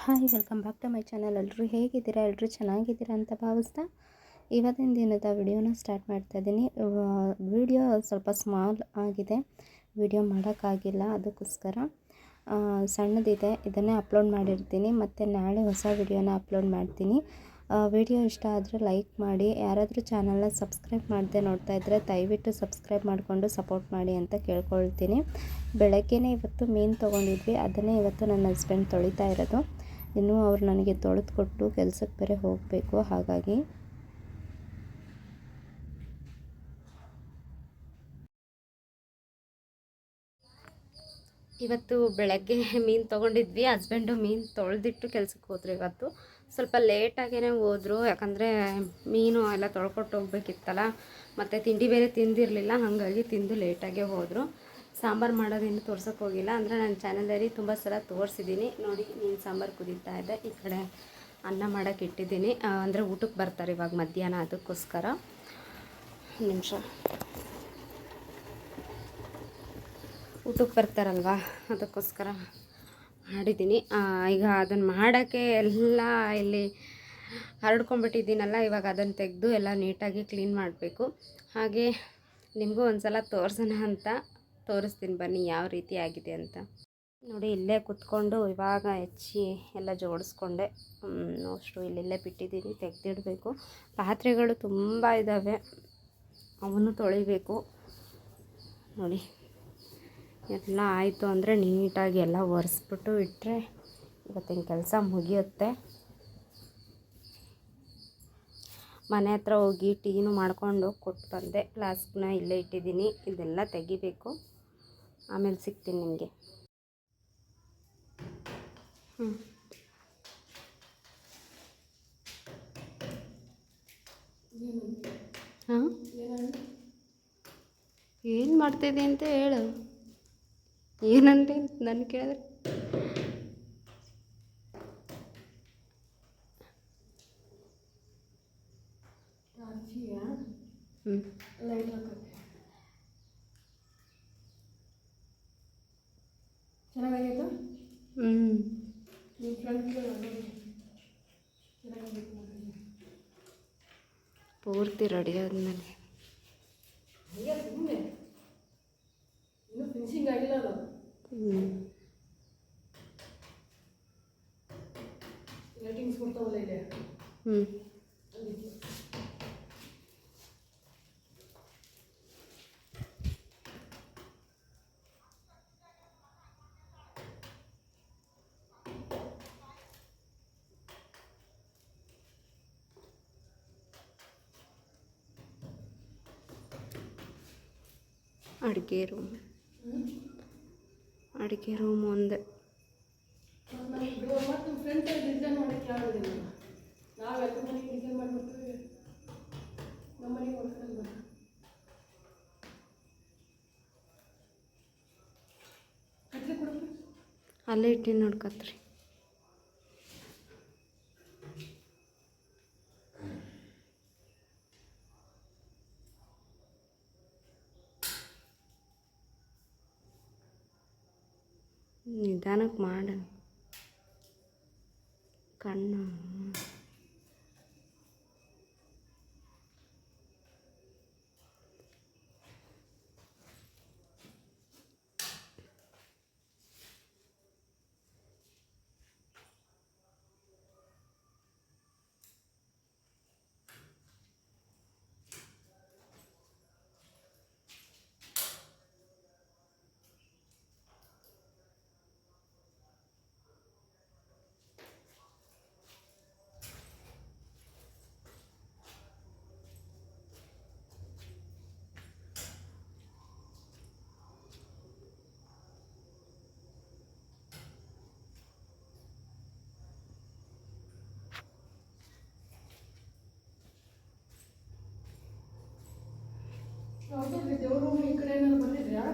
Hi welcome back to my channel. ಎಲ್ಲರೂ ಹೇಗಿದ್ದೀರಾ? ಎಲ್ಲರೂ ಚೆನ್ನಾಗಿದ್ದೀರಾ ಅಂತ ಭಾವಿಸ್ತಾ ಇವತ್ತಿನ ದಿನದ ವಿಡಿಯೋನ ಸ್ಟಾರ್ಟ್ ಮಾಡ್ತಾ ಇದ್ದೀನಿ. ವಿಡಿಯೋ ಸ್ವಲ್ಪ ಸ್ಮಾಲ್ ಆಗಿದೆ, ವಿಡಿಯೋ ಮಾಡೋಕ್ಕಾಗಿಲ್ಲ, ಅದಕ್ಕೋಸ್ಕರ ಸಣ್ಣದಿದೆ. ಇದನ್ನೇ ಅಪ್ಲೋಡ್ ಮಾಡಿರ್ತೀನಿ, ಮತ್ತು ನಾಳೆ ಹೊಸ ವಿಡಿಯೋನ ಅಪ್ಲೋಡ್ ಮಾಡ್ತೀನಿ. ವಿಡಿಯೋ ಇಷ್ಟ ಆದರೆ ಲೈಕ್ ಮಾಡಿ. ಯಾರಾದರೂ ಚಾನಲ್ನ ಸಬ್ಸ್ಕ್ರೈಬ್ ಮಾಡದೆ ನೋಡ್ತಾ ಇದ್ದರೆ ದಯವಿಟ್ಟು ಸಬ್ಸ್ಕ್ರೈಬ್ ಮಾಡಿಕೊಂಡು ಸಪೋರ್ಟ್ ಮಾಡಿ ಅಂತ ಕೇಳ್ಕೊಳ್ತೀನಿ. ಬೆಳಗ್ಗೆನೇ ಇವತ್ತು ಮೀನು ತೊಗೊಂಡಿದ್ವಿ, ಅದನ್ನೇ ಇವತ್ತು ನನ್ನ ಹಸ್ಬೆಂಡ್ ತೊಳಿತಾ ಇರೋದು. ಇನ್ನೂ ಅವ್ರು ನನಗೆ ತೊಳೆದು ಕೊಟ್ಟು ಕೆಲಸಕ್ಕೆ ಬೇರೆ ಹೋಗಬೇಕು. ಹಾಗಾಗಿ ಇವತ್ತು ಬೆಳಗ್ಗೆ ಮೀನು ತೊಗೊಂಡಿದ್ವಿ. ಹಸ್ಬೆಂಡು ಮೀನು ತೊಳೆದಿಟ್ಟು ಕೆಲಸಕ್ಕೆ ಹೋದ್ರು. ಇವತ್ತು ಸ್ವಲ್ಪ ಲೇಟಾಗೇ ಹೋದರು, ಯಾಕಂದರೆ ಮೀನು ಎಲ್ಲ ತೊಳ್ಕೊಟ್ಟು ಹೋಗ್ಬೇಕಿತ್ತಲ್ಲ, ಮತ್ತು ತಿಂಡಿ ಬೇರೆ ತಿಂದಿರಲಿಲ್ಲ, ಹಾಗಾಗಿ ತಿಂದು ಲೇಟಾಗೇ ಹೋದರು. ಸಾಂಬಾರು ಮಾಡೋದಿನ್ನು ತೋರ್ಸೋಕ್ಕೆ ಹೋಗಿಲ್ಲ. ಅಂದರೆ ನನ್ನ ಚಾನಲಲ್ಲಿ ತುಂಬ ಸಲ ತೋರಿಸಿದ್ದೀನಿ ನೋಡಿ. ಮೀನು ಸಾಂಬಾರು ಕುದೀತಾ ಇದೆ, ಈ ಕಡೆ ಅನ್ನ ಮಾಡೋಕ್ಕೆ ಇಟ್ಟಿದ್ದೀನಿ. ಅಂದರೆ ಊಟಕ್ಕೆ ಬರ್ತಾರೆ ಇವಾಗ ಮಧ್ಯಾಹ್ನ, ಅದಕ್ಕೋಸ್ಕರ ನಿಮಿಷ ಊಟಕ್ಕೆ ಬರ್ತಾರಲ್ವ, ಅದಕ್ಕೋಸ್ಕರ ಮಾಡಿದ್ದೀನಿ. ಈಗ ಅದನ್ನು ಮಾಡೋಕ್ಕೆ ಎಲ್ಲ ಇಲ್ಲಿ ಹರಡ್ಕೊಂಡ್ಬಿಟ್ಟಿದ್ದೀನಲ್ಲ, ಇವಾಗ ಅದನ್ನು ತೆಗೆದು ಎಲ್ಲ ನೀಟಾಗಿ ಕ್ಲೀನ್ ಮಾಡಬೇಕು. ಹಾಗೆ ನಿಮಗೂ ಒಂದು ಸಲ ತೋರಿಸೋಣ ಅಂತ ತೋರಿಸ್ತೀನಿ ಬನ್ನಿ ಯಾವ ರೀತಿ ಆಗಿದೆ ಅಂತ. ನೋಡಿ, ಇಲ್ಲೇ ಕುತ್ಕೊಂಡು ಇವಾಗ ಹೆಚ್ಚಿ ಎಲ್ಲ ಜೋಡಿಸ್ಕೊಂಡೆ. ಅಷ್ಟು ಇಲ್ಲೇ ಬಿಟ್ಟಿದ್ದೀನಿ, ತೆಗೆದಿಡಬೇಕು. ಪಾತ್ರೆಗಳು ತುಂಬ ಇದ್ದಾವೆ, ಅವನ್ನು ತೊಳಿಬೇಕು. ನೋಡಿ, ಎಲ್ಲ ಆಯಿತು ಅಂದರೆ ನೀಟಾಗಿ ಎಲ್ಲ ಒರೆಸ್ಬಿಟ್ಟು ಇಟ್ಟರೆ ಇವತ್ತಿನ ಕೆಲಸ ಮುಗಿಯುತ್ತೆ. ಮನೆ ಹತ್ರ ಹೋಗಿ ಟೀನು ಮಾಡ್ಕೊಂಡು ಕೊಟ್ಟು ಬಂದೆ. ಫ್ಲಾಸ್ಕ್ನ ಇಲ್ಲೇ ಇಟ್ಟಿದ್ದೀನಿ, ಇದೆಲ್ಲ ತೆಗಿಬೇಕು. ಆಮೇಲೆ ಸಿಗ್ತೀನಿ ನಿಮಗೆ. ಹಾಂ, ಏನು ಮಾಡ್ತಿದ್ದೆ ಅಂತ ಹೇಳು. ಏನಂತೆ ನನ್ನ ಕೇಳಿದ್ರೆ ಚೆನ್ನಾಗಾಗಿತ್ತು. ಪೂರ್ತಿ ರೆಡಿ ಆದಮೇಲೆ ಇನ್ನೂ ಫಿನಿಶಿಂಗ್ ಆಗಿಲ್ಲ ಅದು. ಲೈಟಿಂಗ್ಸ್ ಕೊಡ್ತಾವಲ್ಲ ಇಲ್ಲಿ. ಅಡುಗೆ ರೂಮ್ ಒಂದೇ. ಮತ್ತು ಫ್ರಂಟಲ್ಲಿ ಡಿಸೈನ್ ಮಾಡೋಕ್ಕೆ ಆಗೋದಿಲ್ಲ. ನಾವು ಎಲ್ಲ ಮನೆಗೆ ಡಿಸೈನ್ ಮಾಡಿಬಿಟ್ಟು ನಮ್ಮ ಮನೆಗೆ ಹೊಡ್ಕೊಂಡು ಕತ್ರಿ ಕೊಡಬೇಕು. ಅಲ್ಲೇ ಇಟ್ಟು ನೋಡ್ಕತ್ರಿ. ನಿಧಾನಕ್ಕೆ ಮಾಡ ಕಣ್ಣು. ದೇವ್ರ ರೂಮ್ ಈ ಕಡೆ ಏನಾದ್ರು ಬಂದಿದ್ಯಾ?